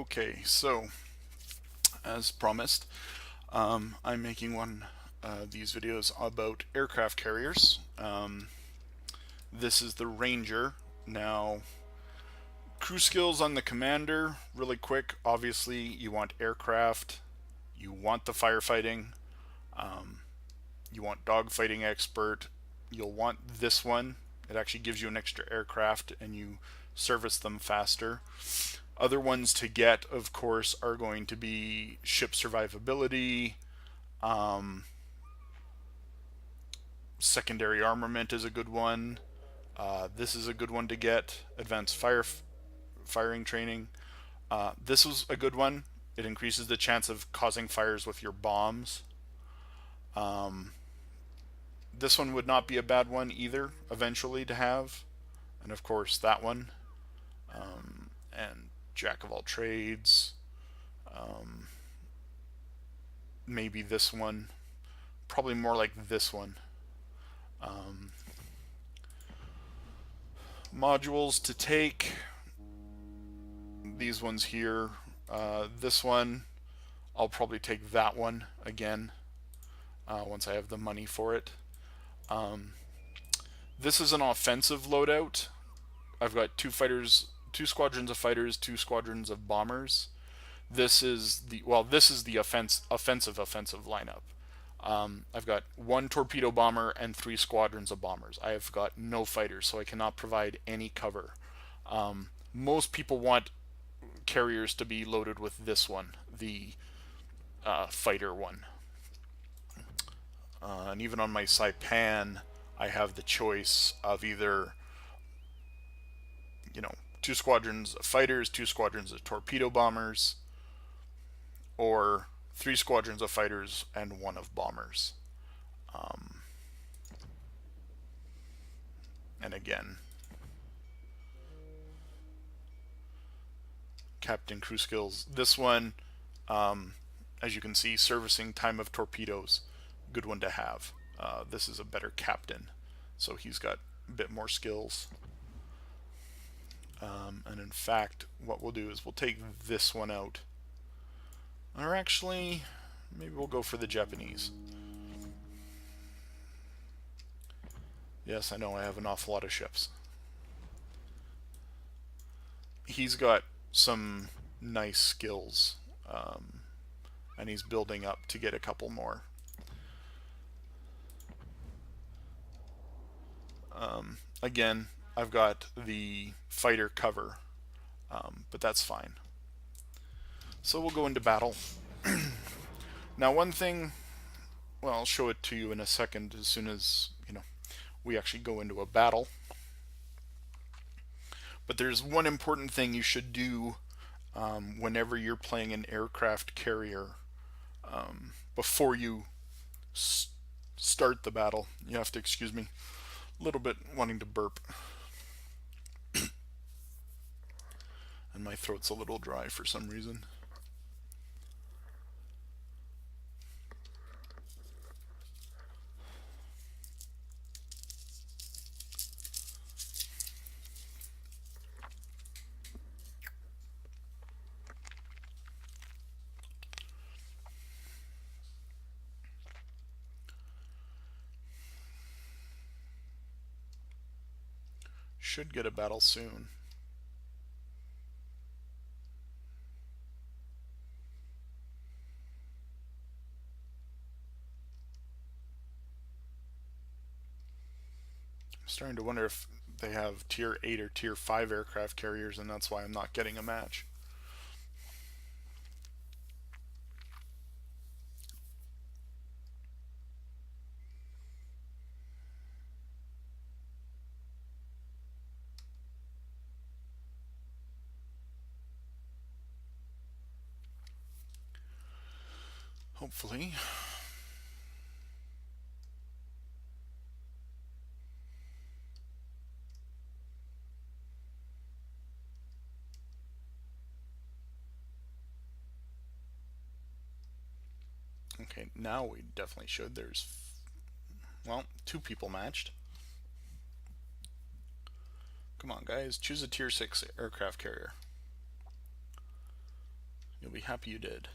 Okay, so as promised, I'm making one these videos about aircraft carriers. This is the Ranger. Now, crew skills on the Commander, really quick. Obviously, you want aircraft, you want the firefighting, you want dogfighting expert. You'll want this one. It actually gives you an extra aircraft and you service them faster. Other ones to get, of course, are going to be ship survivability. Um, Secondary armament is a good one. This is a good one to get. Advanced firing training. This was a good one. It increases the chance of causing fires with your bombs. This one would not be a bad one either, eventually to have. And of course, that one. And Jack of all trades. Maybe this one. Probably more like this one. Modules to take. These ones here. This one, I'll probably take that one again once I have the money for it. This is an offensive loadout. I've got two squadrons of fighters, two squadrons of bombers. This is the offensive lineup. I've got one torpedo bomber and three squadrons of bombers. I have got no fighters, so I cannot provide any cover. Most people want carriers to be loaded with this one, the fighter one. And even on my Saipan, I have the choice of either, two squadrons of fighters, two squadrons of torpedo bombers, or three squadrons of fighters and one of bombers. And again, Captain Crew Skills. This one, as you can see, servicing time of torpedoes, good one to have. This is a better captain, so he's got a bit more skills. And in fact, what we'll do is we'll take this one out. Or actually, maybe we'll go for the Japanese. Yes, I know I have an awful lot of ships. He's got some nice skills, and he's building up to get a couple more. Again, I've got the fighter cover, but that's fine. So we'll go into battle. Now, one thing, well, I'll show it to you in a second as soon as, we actually go into a battle. But there's one important thing you should do whenever you're playing an aircraft carrier before you start the battle. You have to excuse me, a little bit wanting to burp. And my throat's a little dry for some reason. Should get a battle soon. I'm starting to wonder if they have tier 8 or tier 5 aircraft carriers, and that's why I'm not getting a match. Hopefully. Okay, now we definitely should. There's, well, two people matched. Come on, guys, choose a tier 6 aircraft carrier. You'll be happy you did.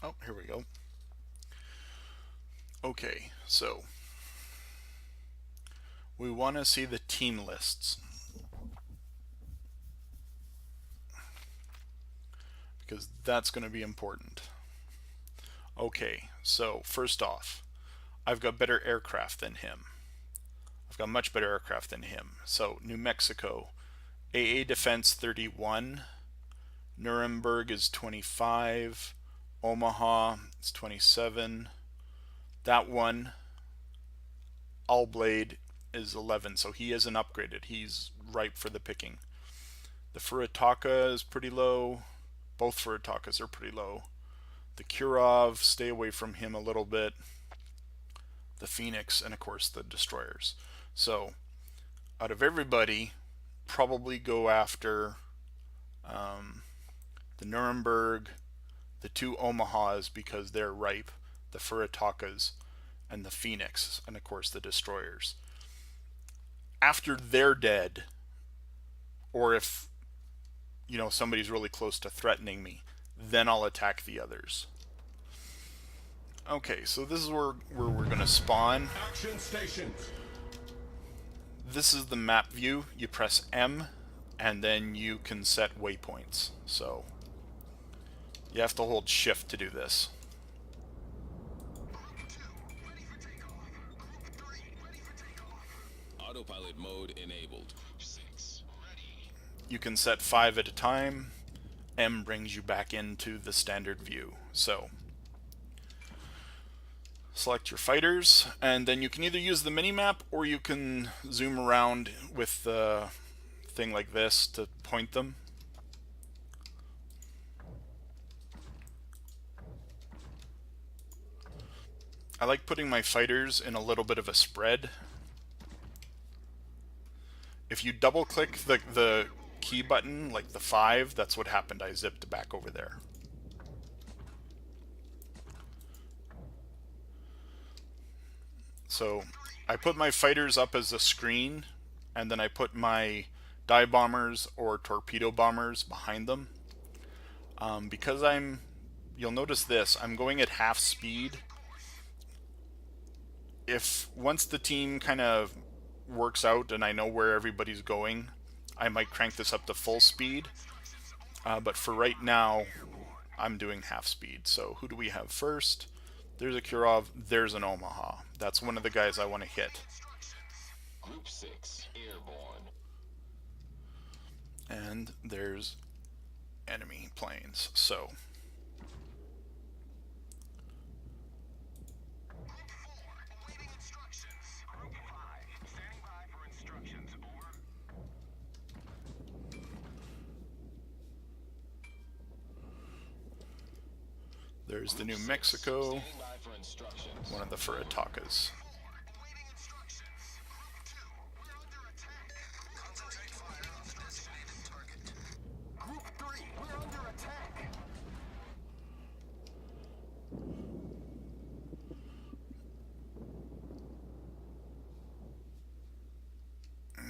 Oh, here we go. Okay, so we want to see the team lists, because that's going to be important. Okay, so first off, I've got better aircraft than him. I've got much better aircraft than him. So New Mexico, AA Defense 31, Nuremberg is 25, Omaha is 27. That one, All Blade, is 11, so he isn't upgraded. He's ripe for the picking. The Furitaka is pretty low. Both Furitakas are pretty low. The Kurov, stay away from him a little bit. The Phoenix, and of course the Destroyers. So, out of everybody, probably go after the Nuremberg, the two Omahas because they're ripe, the Furitakas, and the Phoenix, and of course the Destroyers. After they're dead, or if somebody's really close to threatening me, then I'll attack the others. Okay, so this is where we're going to spawn. Action stations. This is the map view. You press M, and then you can set waypoints. So you have to hold shift to do this. Autopilot mode enabled. You can set 5 at a time. M brings you back into the standard view. So select your fighters, and then you can either use the mini-map or you can zoom around with the thing like this to point them. I like putting my fighters in a little bit of a spread. If you double click the key button, like the 5, that's what happened. I zipped back over there. So I put my fighters up as a screen, and then I put my dive bombers or torpedo bombers behind them. Because you'll notice this, I'm going at half speed. Once the team kind of works out and I know where everybody's going, I might crank this up to full speed. But for right now, I'm doing half speed. So who do we have first? There's a Kurov, there's an Omaha. That's one of the guys I want to hit. Group 6 airborne. And there's enemy planes. So there's the New Mexico, one of the Furitakas.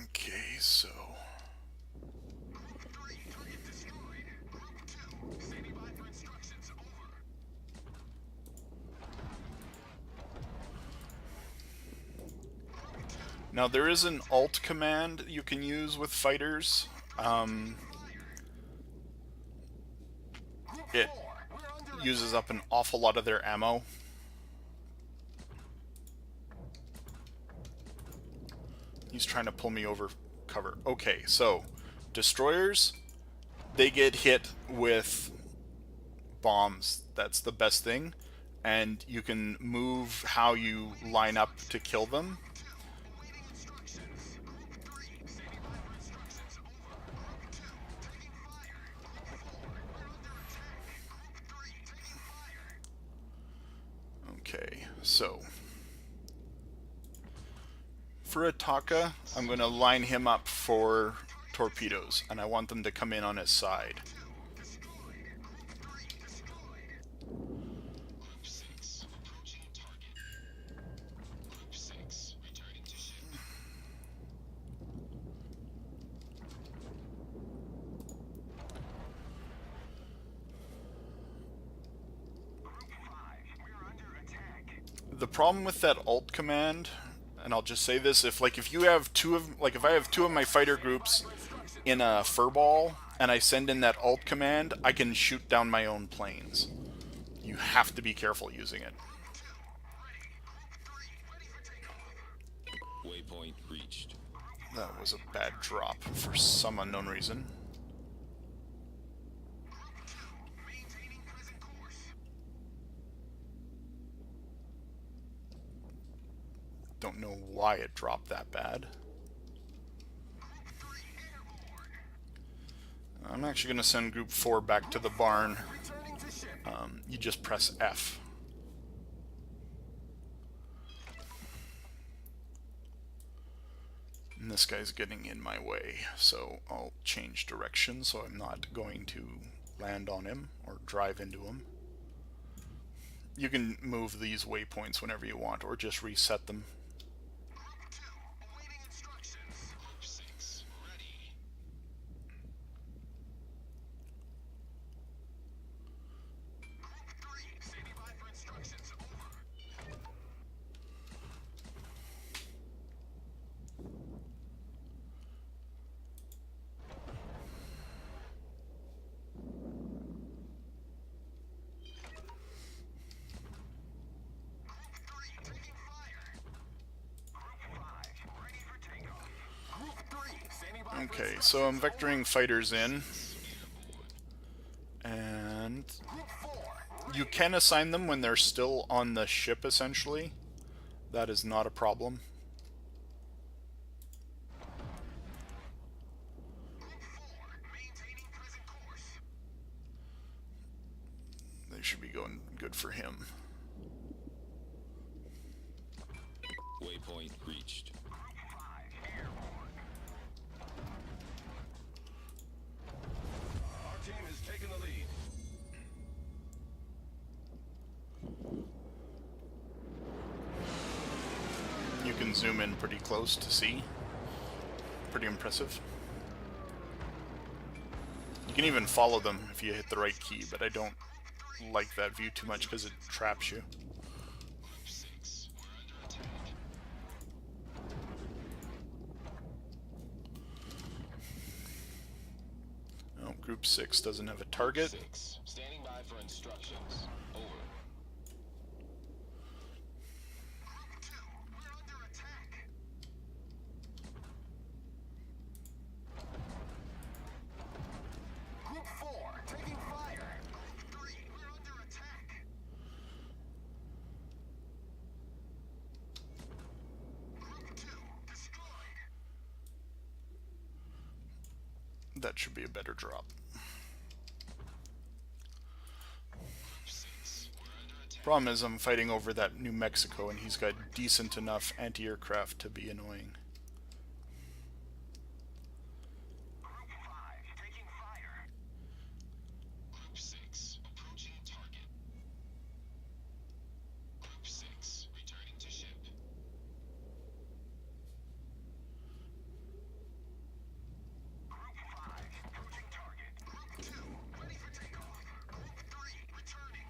Okay, so now there is an alt command you can use with fighters. It uses up an awful lot of their ammo. He's trying to pull me over cover. Okay, so destroyers, they get hit with bombs. That's the best thing. And you can move how you line up to kill them. Okay, so for Ataka, I'm going to line him up for torpedoes, and I want them to come in on his side. The problem with that alt command, and I'll just say this, if you have if I have two of my fighter groups in a furball and I send in that alt command, I can shoot down my own planes. You have to be careful using it. Waypoint reached. That was a bad drop for some unknown reason. Don't know why it dropped that bad. I'm actually going to send Group 4 back to the barn. You just press F. And this guy's getting in my way, so I'll change direction so I'm not going to land on him or drive into him. You can move these waypoints whenever you want, or just reset them. Okay, so I'm vectoring fighters in, and you can assign them when they're still on the ship, essentially. That is not a problem. They should be going good for him. Waypoint reached. Our team has taken the lead. You can zoom in pretty close to see. Pretty impressive. You can even follow them if you hit the right key, but I don't like that view too much because it traps you. Oh, Group 6 doesn't have a target. 6. Standing by for instructions. Over. Group 4 taking fire. Group 3, we're under attack. Group 2 destroyed. That should be a better drop. Problem is I'm fighting over that New Mexico and he's got decent enough anti-aircraft to be annoying. Group 5 taking fire. Group 6 approaching target. Group 6 returning to ship. Group 5 approaching target. Group 2 ready for takeoff. Group 3 returning.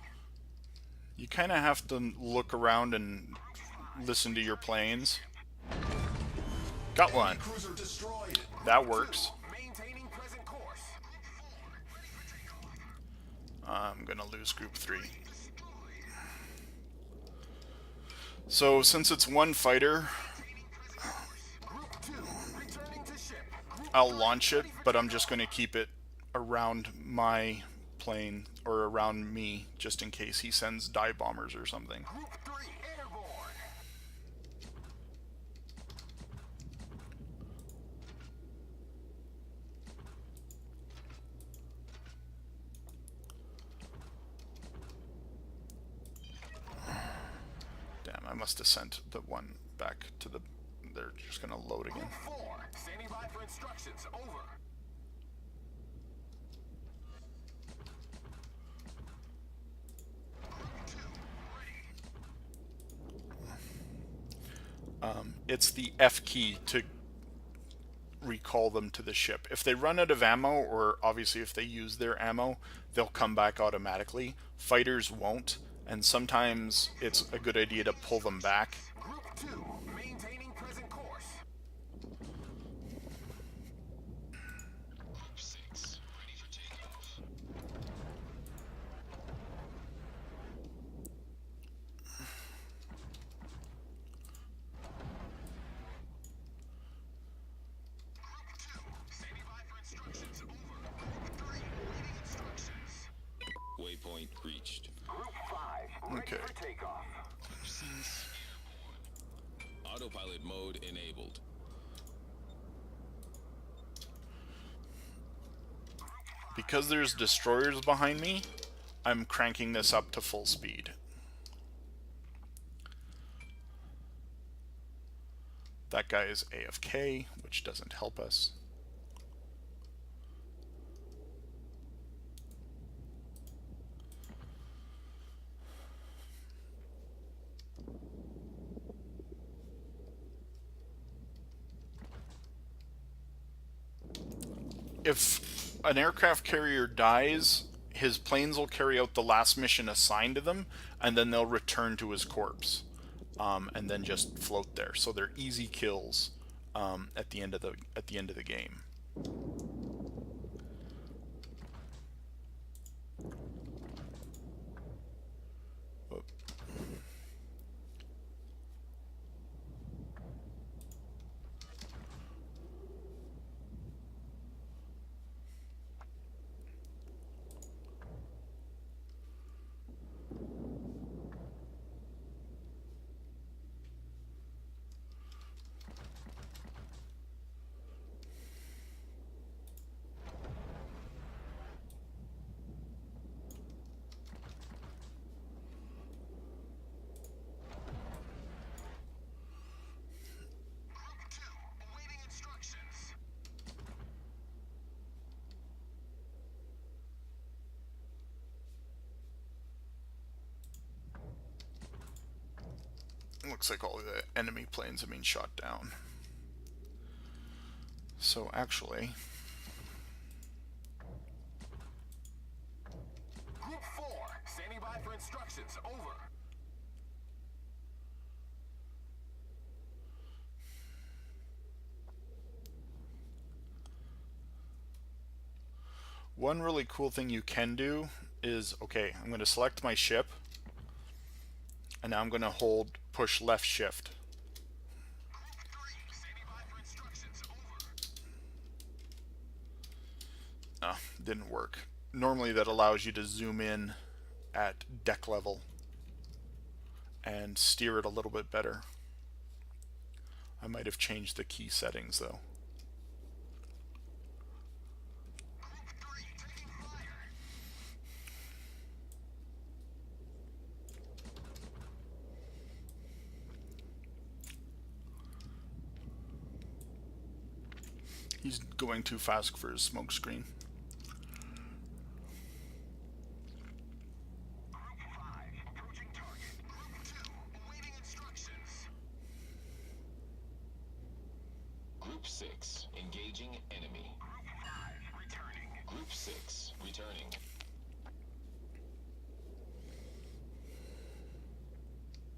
You kind of have to look around and listen to your planes. Got one. Cruiser destroyed. That works. Maintaining present course. I'm gonna lose Group 3. So since it's one fighter, Group 2 returning to ship. Group I'll launch it, but I'm just gonna keep it around my plane or around me just in case he sends dive bombers or something. Group 3 airborne. Damn, I must have sent the one back to the... They're just gonna load again. Group 4 standing by for instructions. Over. It's the F key to recall them to the ship. If they run out of ammo, or obviously if they use their ammo, they'll come back automatically. Fighters won't, and sometimes it's a good idea to pull them back. Group 2, maintaining present course. Group 6, ready for takeoff. Group 2, standing by for instructions. Over. Group 3, awaiting instructions. Waypoint reached. Group 5, ready Okay. for takeoff. Group 6 airborne. Autopilot mode enabled. Because there's destroyers behind me, I'm cranking this up to full speed. That guy is AFK, which doesn't help us. If an aircraft carrier dies, his planes will carry out the last mission assigned to them, and then they'll return to his corpse, and then just float there. So they're easy kills at the end of the game. Whoop. Group 2, awaiting instructions. Looks like all the enemy planes have been shot down. So actually, Group 4, standing by for instructions. Over. one really cool thing you can do is, okay, I'm going to select my ship, and now I'm going to push left shift. Group 3, standing by for instructions. Over. Didn't work. Normally that allows you to zoom in at deck level and steer it a little bit better. I might have changed the key settings though. Group 3, taking fire. He's going too fast for his smoke screen. Group 5, approaching target. Group 2, awaiting instructions. Group 6 engaging enemy. Group 5, returning. Group 6 returning.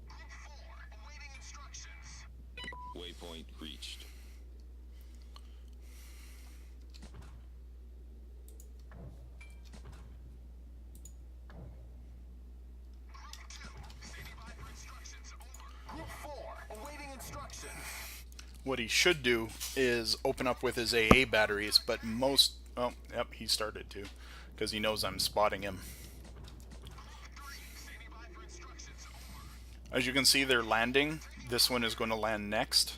Group 4, awaiting instructions. Waypoint reached. Group 2, standing by for instructions. Over. Group 4, awaiting instructions. What he should do is open up with his AA batteries, but oh, yep, he started to, because he knows I'm spotting him. Group 3, standing by for instructions. Over. As you can see, they're landing. This one is going to land next.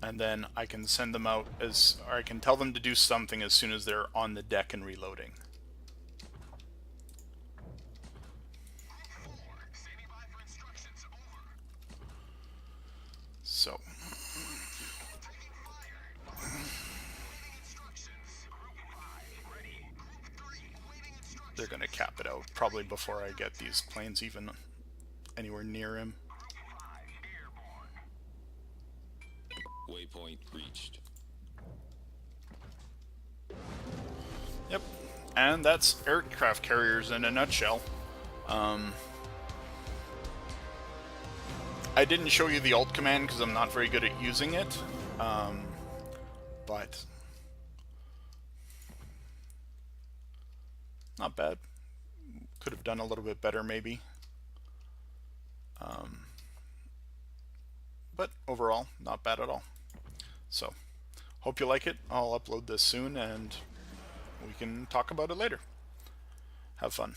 And then I can send them out or I can tell them to do something as soon as they're on the deck and reloading. Group 4, standing by for instructions. Over. So, Taking fire. Awaiting instructions. Group 5, ready. Group 3, awaiting instructions. they're going to cap it out probably before I get these planes even anywhere near him. Group 5, airborne. Waypoint reached. Yep, And that's aircraft carriers in a nutshell. I didn't show you the alt command because I'm not very good at using it, but not bad. Could have done a little bit better maybe. But overall, not bad at all. So, hope you like it. I'll upload this soon and we can talk about it later. Have fun.